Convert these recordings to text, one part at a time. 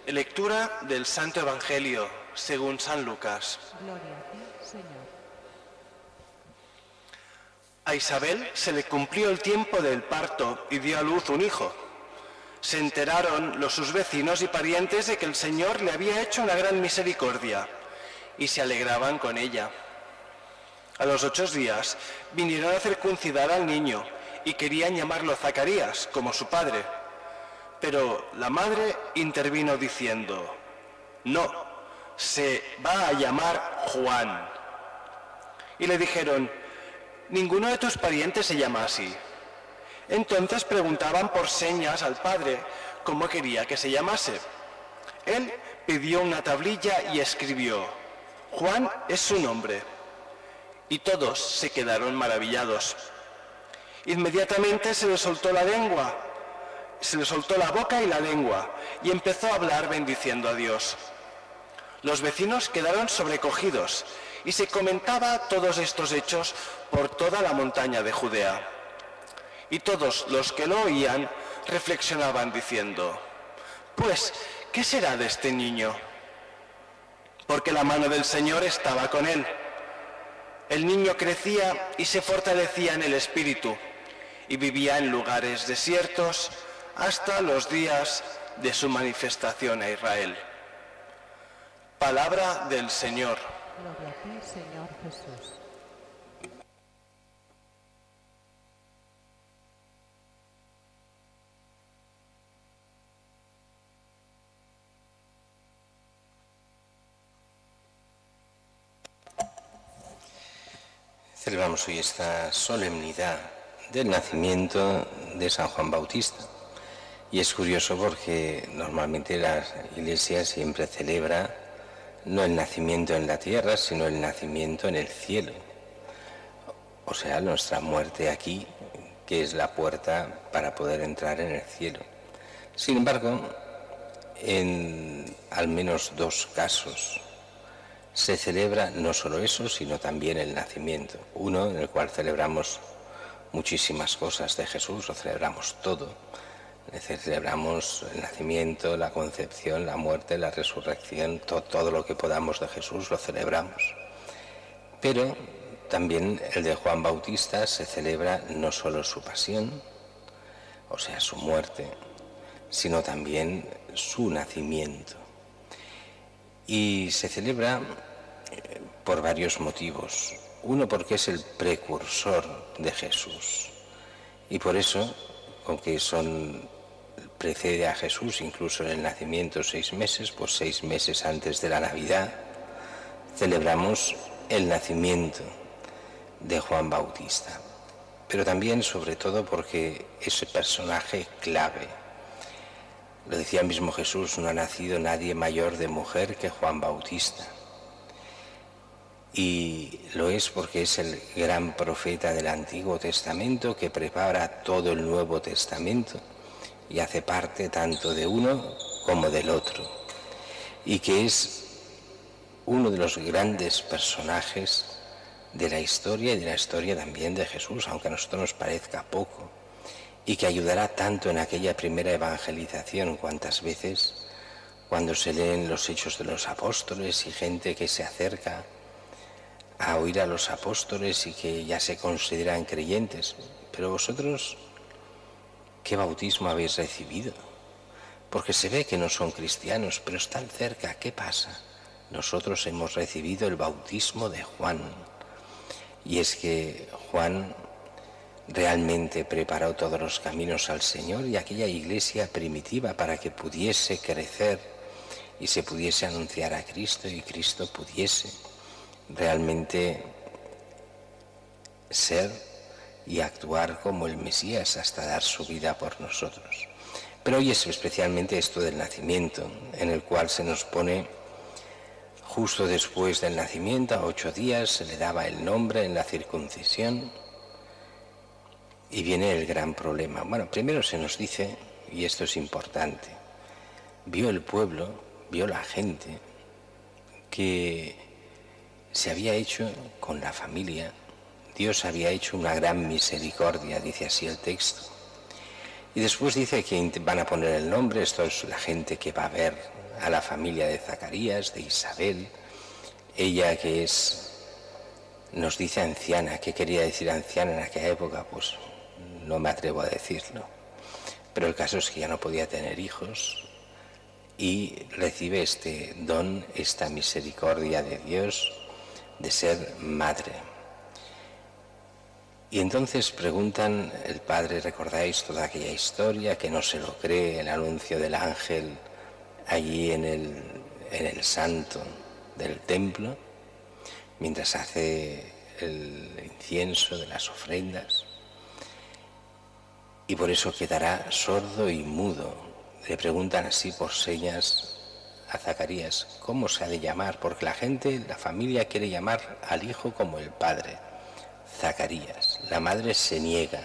Lectura del Santo Evangelio según San Lucas. Gloria a ti, Señor. A Isabel se le cumplió el tiempo del parto y dio a luz un hijo. Se enteraron sus vecinos y parientes de que el Señor le había hecho una gran misericordia y se alegraban con ella. A los 8 días vinieron a circuncidar al niño y querían llamarlo Zacarías, como su padre. Pero la madre intervino diciendo: no, se va a llamar Juan. Y le dijeron: ninguno de tus parientes se llama así. Entonces preguntaban por señas al padre cómo quería que se llamase. Él pidió una tablilla y escribió: Juan es su nombre. Y todos se quedaron maravillados. Inmediatamente se le soltó la boca y la lengua, y empezó a hablar bendiciendo a Dios. Los vecinos quedaron sobrecogidos, y se comentaba todos estos hechos por toda la montaña de Judea. Y todos los que lo oían reflexionaban diciendo: pues, ¿qué será de este niño? Porque la mano del Señor estaba con él. El niño crecía y se fortalecía en el espíritu, y vivía en lugares desiertos hasta los días de su manifestación a Israel. Palabra del Señor. Gloria a ti, Señor Jesús. Celebramos hoy esta solemnidad del nacimiento de San Juan Bautista. Y es curioso porque normalmente la Iglesia siempre celebra no el nacimiento en la tierra, sino el nacimiento en el cielo. O sea, nuestra muerte aquí, que es la puerta para poder entrar en el cielo. Sin embargo, en al menos 2 casos se celebra no solo eso, sino también el nacimiento. Uno en el cual celebramos muchísimas cosas de Jesús, lo celebramos todo. Celebramos el nacimiento, la concepción, la muerte, la resurrección, todo lo que podamos de Jesús lo celebramos. Pero también el de Juan Bautista se celebra no solo su pasión, o sea, su muerte, sino también su nacimiento. Y se celebra por varios motivos. Uno, porque es el precursor de Jesús. Y por eso, aunque precede a Jesús incluso en el nacimiento 6 meses, pues 6 meses antes de la Navidad, celebramos el nacimiento de Juan Bautista. Pero también, sobre todo, porque ese personaje clave. Lo decía mismo Jesús: no ha nacido nadie mayor de mujer que Juan Bautista. Y lo es porque es el gran profeta del Antiguo Testamento que prepara todo el Nuevo Testamento y hace parte tanto de uno como del otro. Y que es uno de los grandes personajes de la historia y de la historia también de Jesús, aunque a nosotros nos parezca poco. Y que ayudará tanto en aquella primera evangelización, cuantas veces cuando se leen los Hechos de los Apóstoles y gente que se acerca a oír a los apóstoles y que ya se consideran creyentes. Pero vosotros, ¿qué bautismo habéis recibido? Porque se ve que no son cristianos, pero están cerca. ¿Qué pasa? Nosotros hemos recibido el bautismo de Juan. Y es que Juan realmente preparó todos los caminos al Señor y aquella iglesia primitiva para que pudiese crecer y se pudiese anunciar a Cristo y Cristo pudiese realmente ser y actuar como el Mesías hasta dar su vida por nosotros. Pero hoy es especialmente esto del nacimiento, en el cual se nos pone justo después del nacimiento, a 8 días, se le daba el nombre en la circuncisión. Y viene el gran problema. Bueno, primero se nos dice, y esto es importante, vio el pueblo, vio la gente que se había hecho con la familia. Dios había hecho una gran misericordia, dice así el texto. Y después dice que van a poner el nombre, esto es la gente que va a ver a la familia de Zacarías, de Isabel, ella que es, nos dice anciana. ¿Qué quería decir anciana en aquella época? Pues no me atrevo a decirlo, pero el caso es que ya no podía tener hijos y recibe este don, esta misericordia de Dios de ser madre. Y entonces preguntan el padre, ¿recordáis toda aquella historia que no se lo cree, el anuncio del ángel allí en el santo del templo, mientras hace el incienso de las ofrendas? Y por eso quedará sordo y mudo. Le preguntan así por señas a Zacarías, ¿cómo se ha de llamar? Porque la gente, la familia quiere llamar al hijo como el padre, Zacarías. La madre se niega,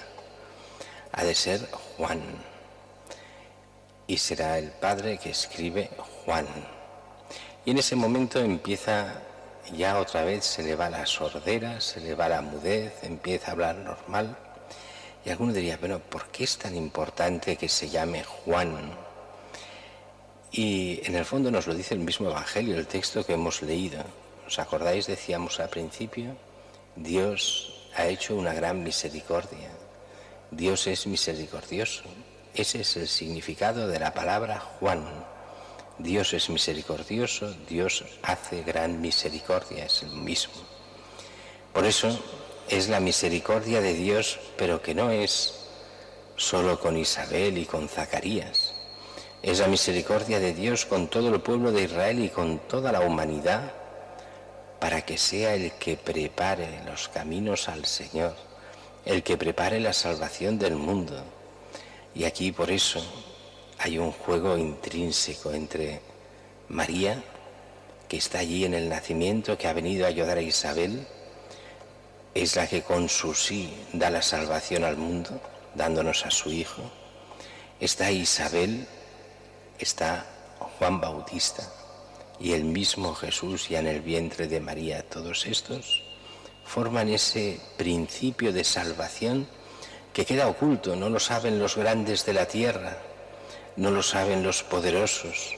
ha de ser Juan. Y será el padre que escribe Juan. Y en ese momento empieza ya otra vez, se le va la sordera, se le va la mudez, empieza a hablar normal. Y alguno diría, bueno, ¿por qué es tan importante que se llame Juan? Y en el fondo nos lo dice el mismo Evangelio, el texto que hemos leído. ¿Os acordáis? Decíamos al principio, Dios ha hecho una gran misericordia. Dios es misericordioso. Ese es el significado de la palabra Juan. Dios es misericordioso, Dios hace gran misericordia, es el mismo. Por eso es la misericordia de Dios, pero que no es solo con Isabel y con Zacarías. Es la misericordia de Dios con todo el pueblo de Israel y con toda la humanidad, para que sea el que prepare los caminos al Señor, el que prepare la salvación del mundo. Y aquí por eso hay un juego intrínseco entre María, que está allí en el nacimiento, que ha venido a ayudar a Isabel, es la que con su sí da la salvación al mundo, dándonos a su hijo. Está Isabel, está Juan Bautista y el mismo Jesús ya en el vientre de María. Todos estos forman ese principio de salvación que queda oculto, no lo saben los grandes de la tierra, no lo saben los poderosos,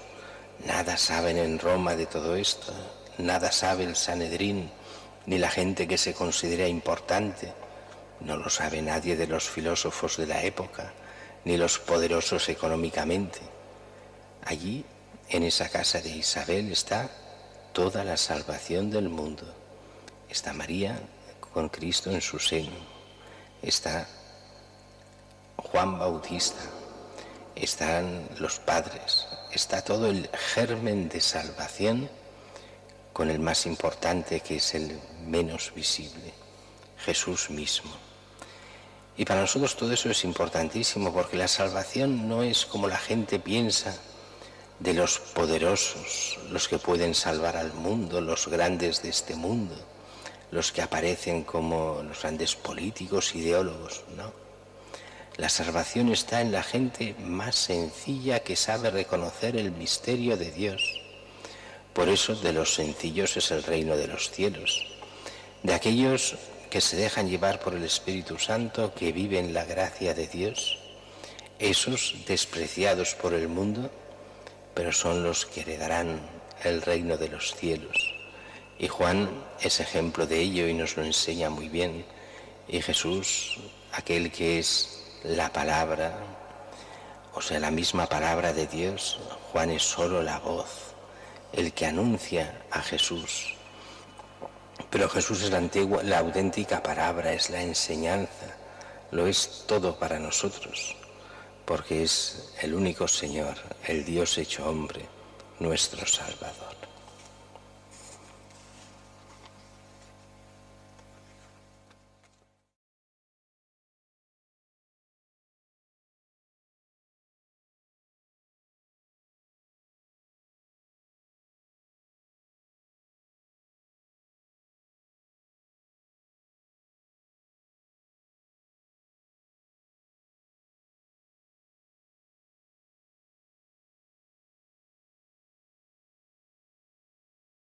nada saben en Roma de todo esto, nada sabe el Sanedrín, ni la gente que se considera importante, no lo sabe nadie de los filósofos de la época, ni los poderosos económicamente. Allí, en esa casa de Isabel, está toda la salvación del mundo. Está María con Cristo en su seno, está Juan Bautista, están los padres, está todo el germen de salvación con el más importante, que es el menos visible, Jesús mismo. Y para nosotros todo eso es importantísimo, porque la salvación no es como la gente piensa, de los poderosos, los que pueden salvar al mundo, los grandes de este mundo, los que aparecen como los grandes políticos, ideólogos, ¿no? La salvación está en la gente más sencilla que sabe reconocer el misterio de Dios. Por eso de los sencillos es el reino de los cielos, de aquellos que se dejan llevar por el Espíritu Santo, que viven la gracia de Dios, esos despreciados por el mundo, pero son los que heredarán el reino de los cielos. Y Juan es ejemplo de ello y nos lo enseña muy bien. Y Jesús, aquel que es la palabra, o sea, la misma palabra de Dios, Juan es solo la voz, el que anuncia a Jesús. Pero Jesús es la auténtica palabra, es la enseñanza, lo es todo para nosotros, porque es el único Señor, el Dios hecho hombre, nuestro Salvador.